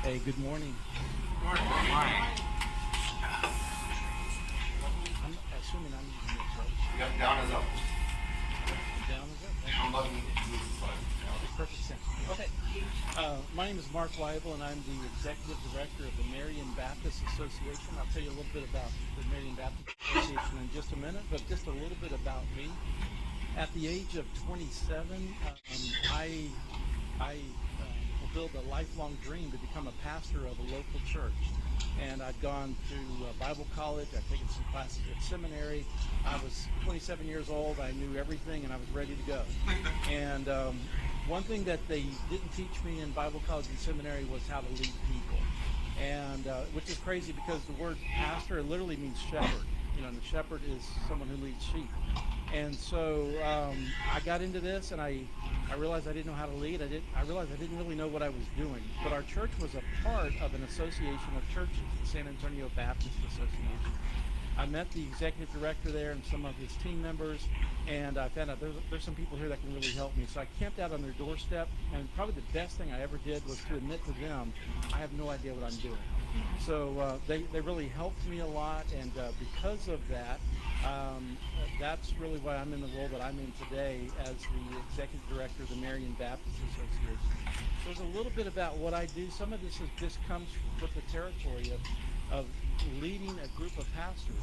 Hey, good morning. Morning. I'm assuming I'm using this, right? Yep, down is up. Down is up. Down button moves the slide. Makes perfect sense. Okay. My name is Mark Weibel, and I'm the executive director of the Marion Baptist Association. I'll tell you a little bit about the Marion Baptist Association in just a minute, but just a little bit about me. At the age of 27, I fulfilled a lifelong dream to become a pastor of a local church. And I'd gone to Bible college. I'd taken some classes at seminary. I was 27 years old. I knew everything, and I was ready to go. And one thing that they didn't teach me in Bible college and seminary was how to lead people. And which is crazy because the word pastor literally means shepherd. And the shepherd is someone who leads sheep. And so I got into this, and I realized I didn't know how to lead. I realized I didn't really know what I was doing. But our church was a part of an association of churches, the San Antonio Baptist Association. I met the executive director there and some of his team members, and I found out there's some people here that can really help me. So I camped out on their doorstep, and probably the best thing I ever did was to admit to them, I have no idea what I'm doing. So they really helped me a lot, and because of that, that's really why I'm in the role that I'm in today as the executive director of the Marion Baptist Association. So there's a little bit about what I do. Some of this just comes with the territory of leading a group of pastors.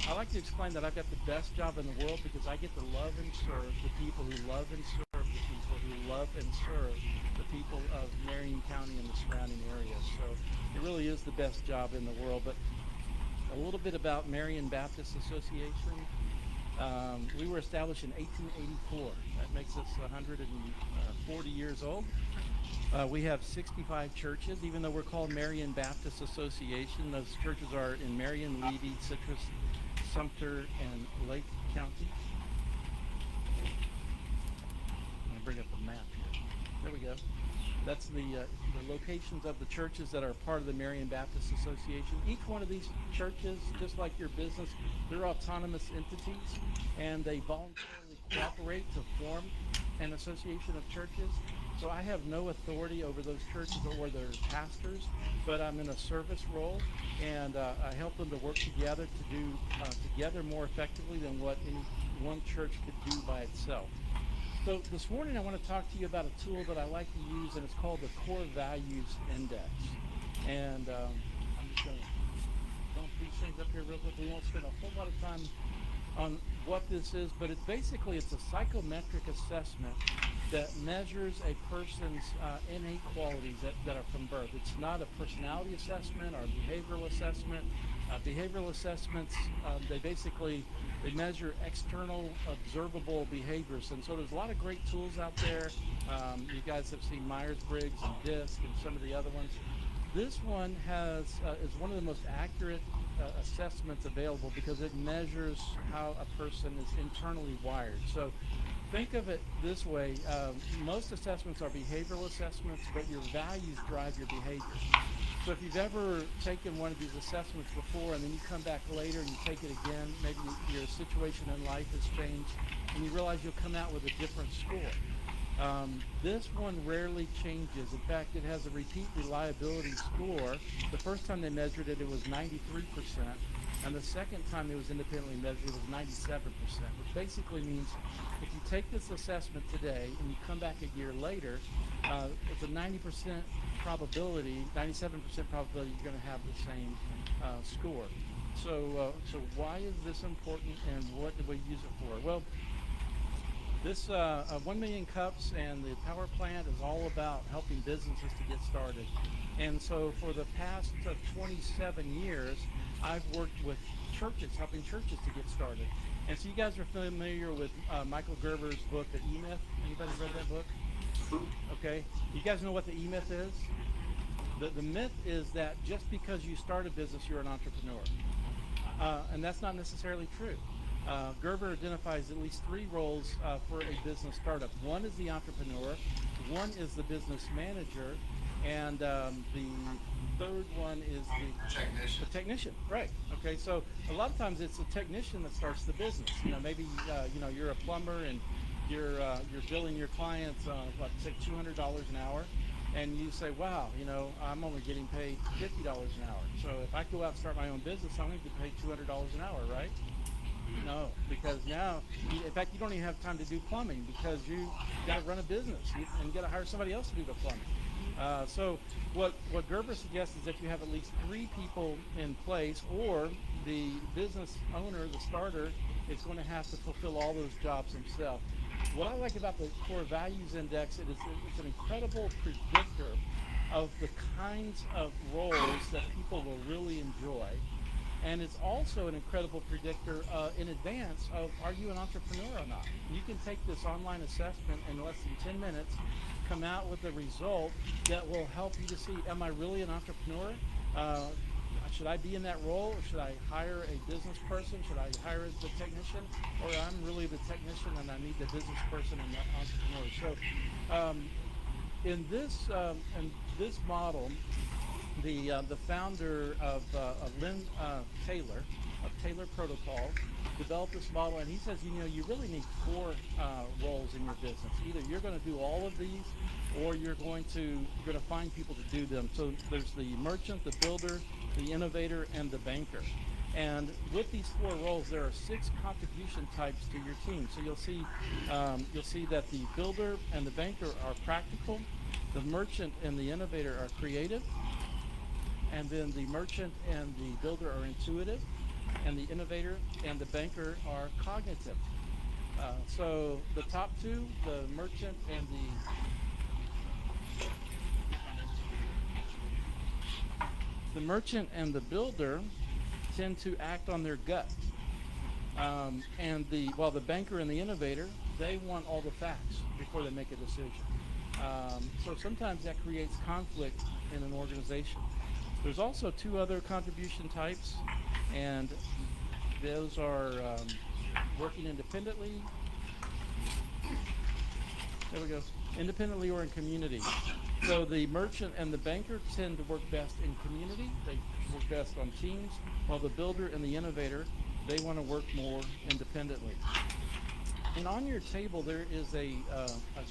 I like to explain that I've got the best job in the world because I get to love and serve the people who love and serve the people who love and serve the people of Marion County and the surrounding areas. So it really is the best job in the world. But a little bit about Marion Baptist Association. We were established in 1884. That makes us 140 years old. We have 65 churches, even though we're called Marion Baptist Association. Those churches are in Marion, Levy, Citrus, Sumter, and Lake County. I'm going to bring up the map here. There we go. That's the locations of the churches that are part of the Marion Baptist Association. Each one of these churches, just like your business, they're autonomous entities, and they voluntarily cooperate to form an association of churches. So I have no authority over those churches or their pastors, but I'm in a service role, and I help them to work together to do together more effectively than what any one church could do by itself. So this morning I want to talk to you about a tool that I like to use, and it's called the Core Values Index. And I'm just going to dump these things up here real quick. We won't spend a whole lot of time on what this is, but it's a psychometric assessment that measures a person's innate qualities that are from birth. It's not a personality assessment or behavioral assessment. Behavioral assessments, they measure external observable behaviors. And so there's a lot of great tools out there. You guys have seen Myers-Briggs and DISC and some of the other ones. This one is one of the most accurate assessments available because it measures how a person is internally wired. So think of it this way. Most assessments are behavioral assessments, but your values drive your behavior. So if you've ever taken one of these assessments before and then you come back later and you take it again, maybe your situation in life has changed and you realize you'll come out with a different score. This one rarely changes. In fact, it has a repeat reliability score. The first time they measured it, it was 93%. And the second time it was independently measured, it was 97%, which basically means if you take this assessment today and you come back a year later, it's a 97% probability you're going to have the same score. So why is this important, and what do we use it for? Well, this 1 Million Cups and the power plant is all about helping businesses to get started. And so for the past 27 years, I've worked with churches, helping churches to get started. And so you guys are familiar with Michael Gerber's book, The E-Myth. Anybody read that book? Okay. You guys know what the E-Myth is? The myth is that just because you start a business, you're an entrepreneur. And that's not necessarily true. Gerber identifies at least three roles for a business startup. One is the entrepreneur, one is the business manager, and the third one is the technician. Right. Okay. So a lot of times it's the technician that starts the business. Maybe you're a plumber and you're billing your clients say $200 an hour. and you say, wow, I'm only getting paid $50 an hour. So if I go out and start my own business, I'm going to get paid $200 an hour, right? No, because now, in fact, you don't even have time to do plumbing because you got to run a business and you got to hire somebody else to do the plumbing. So what Gerber suggests is that you have at least 3 people in place, or the business owner, the starter, is going to have to fulfill all those jobs himself. What I like about the Core Values Index, it's an incredible predictor of the kinds of roles that people will really enjoy. And it's also an incredible predictor in advance of, are you an entrepreneur or not? You can take this online assessment in less than 10 minutes, come out with a result that will help you to see, am I really an entrepreneur? Uh, should I be in that role? Or should I hire a business person? Should I hire the technician? Or I'm really the technician and I need the business person and the entrepreneur. So in this model, the founder of Lynn Taylor of Taylor Protocols developed this model, and he says, you really need 4 roles in your business. Either you're going to do all of these, or you're going to find people to do them. So there's the merchant, the builder, the innovator, and the banker. And with these 4 roles, there are 6 contribution types to your team. So you'll see that the builder and the banker are practical, the merchant and the innovator are creative, and then the merchant and the builder are intuitive, and the innovator and the banker are cognitive. So the top 2, the merchant and the builder, tend to act on their gut. While the banker and the innovator, they want all the facts before they make a decision. So sometimes that creates conflict in an organization. There's also 2 other contribution types, and those are working independently. There we go. Independently or in community. So the merchant and the banker tend to work best in community. They work best on teams, while the builder and the innovator, they want to work more independently. And on your table, there is a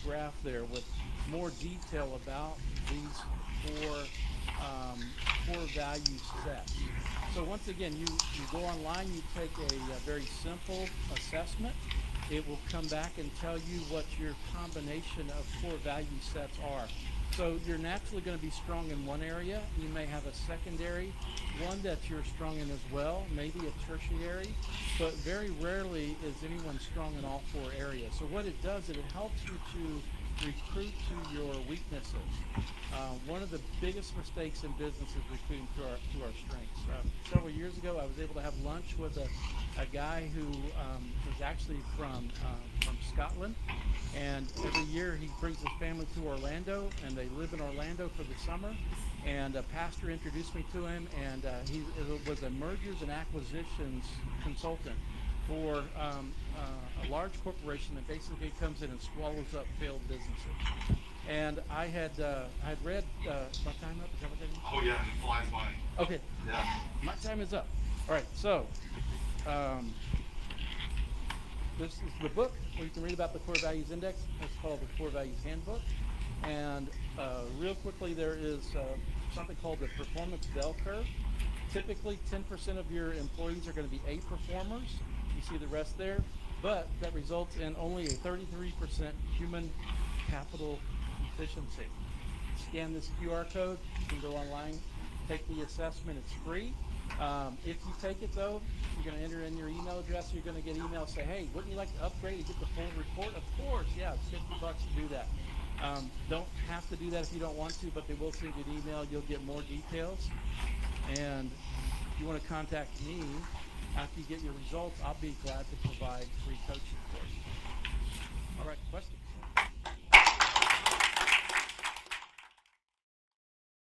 graph there with more detail about these 4 core value sets. So once again, you go online, you take a very simple assessment. It will come back and tell you what your combination of core value sets are. So you're naturally going to be strong in one area. You may have a secondary one that you're strong in as well, maybe a tertiary, but very rarely is anyone strong in all 4 areas. So what it does is it helps you to recruit to your weaknesses. One of the biggest mistakes in business is recruiting to our strengths. Several years ago, I was able to have lunch with a guy who is actually from Scotland, and every year he brings his family to Orlando, and they live in Orlando for the summer. And a pastor introduced me to him, and he was a mergers and acquisitions consultant for a large corporation that basically comes in and swallows up failed businesses. And I had read my time up. Is that what that means? Oh yeah, it flies by. Okay, Yeah. my time is up. All right, so this is the book where you can read about the Core Values Index. It's called the Core Values Handbook. And real quickly, there is something called the performance bell curve. Typically, 10% of your employees are going to be A performers. You see the rest there. But that results in only a 33% human capital efficiency. Scan this QR code. You can go online, take the assessment. It's free. If you take it, though, you're going to enter in your email address. You're going to get emails say, hey, wouldn't you like to upgrade and get the full report? Of course, yeah, it's $50 to do that. Don't have to do that if you don't want to, but they will send you an email. You'll get more details. And if you want to contact me after you get your results, I'll be glad to provide free coaching for you. All right, questions?